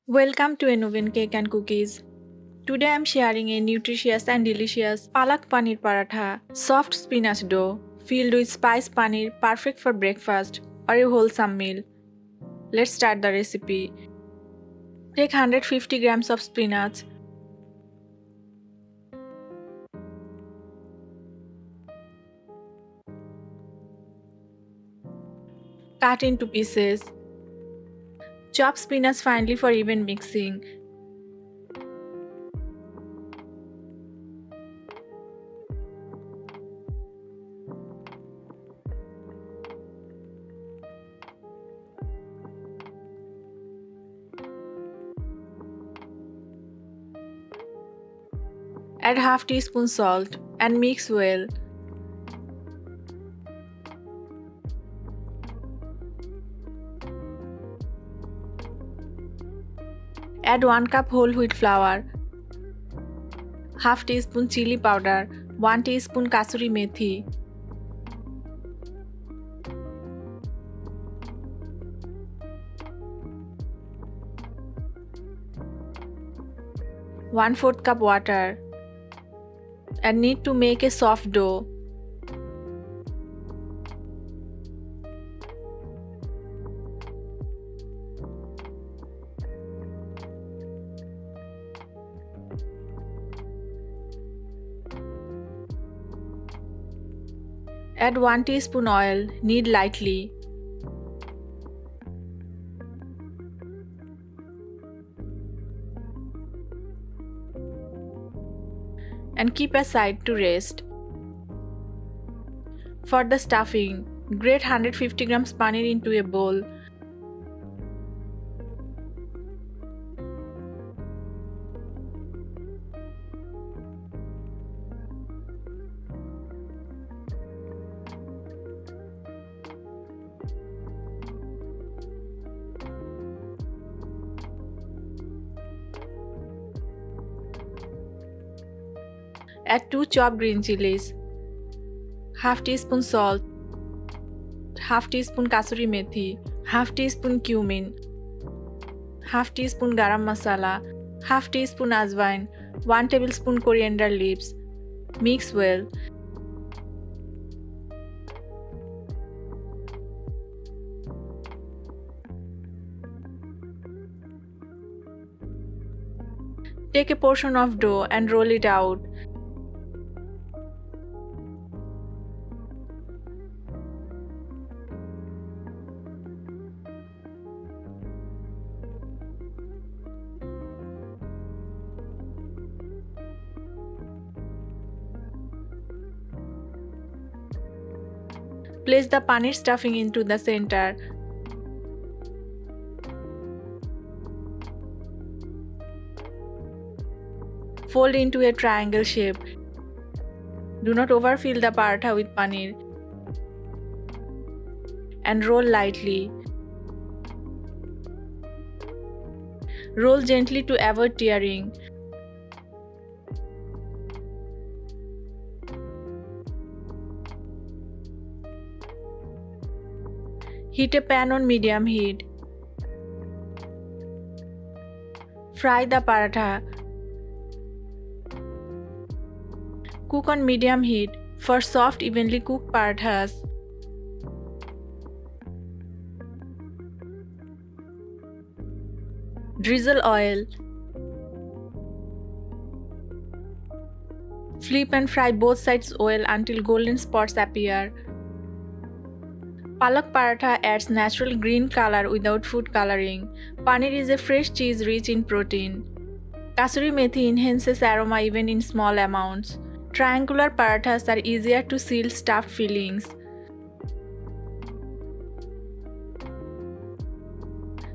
Welcome to Innovin Cake and Cookies. Today I'm sharing a nutritious and delicious Palak Paneer Paratha, soft spinach dough filled with spice paneer, perfect for breakfast or a wholesome meal. Let's start the recipe. Take 150 grams of spinach. Cut into pieces. Chop spinach finely for even mixing. Add half teaspoon salt and mix well. Add 1 cup whole wheat flour, half teaspoon chili powder, 1 teaspoon kasuri methi, 1/4 cup water, and knead to make a soft dough. Add 1 teaspoon oil, knead lightly. And keep aside to rest. For the stuffing, grate 150 grams paneer into a bowl. Add 2 chopped green chilies, half teaspoon salt, half teaspoon kasuri methi, half teaspoon cumin, half teaspoon garam masala, half teaspoon ajwain, 1 tablespoon coriander leaves. Mix well. Take a portion of dough and roll it out. Place the paneer stuffing into the center. Fold into a triangle shape. Do not overfill the paratha with paneer. And roll lightly. Roll gently to avoid tearing. Heat a pan on medium heat. Fry the paratha. Cook on medium heat for soft, evenly cooked parathas. Drizzle oil. Flip and fry both sides oil until golden spots appear. Palak paratha adds natural green color without food coloring. Paneer is a fresh cheese rich in protein. Kasuri methi enhances aroma even in small amounts. Triangular parathas are easier to seal stuffed fillings.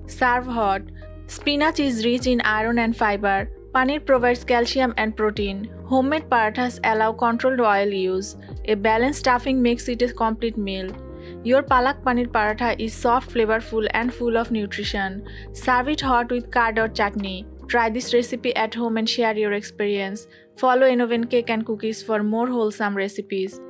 Serve hot. Spinach is rich in iron and fiber. Paneer provides calcium and protein. Homemade parathas allow controlled oil use. A balanced stuffing makes it a complete meal. Your Palak Paneer Paratha is soft, flavorful and full of nutrition. Serve it hot with curd or chutney. Try this recipe at home and share your experience. Follow Innovin Cake and Cookies for more wholesome recipes.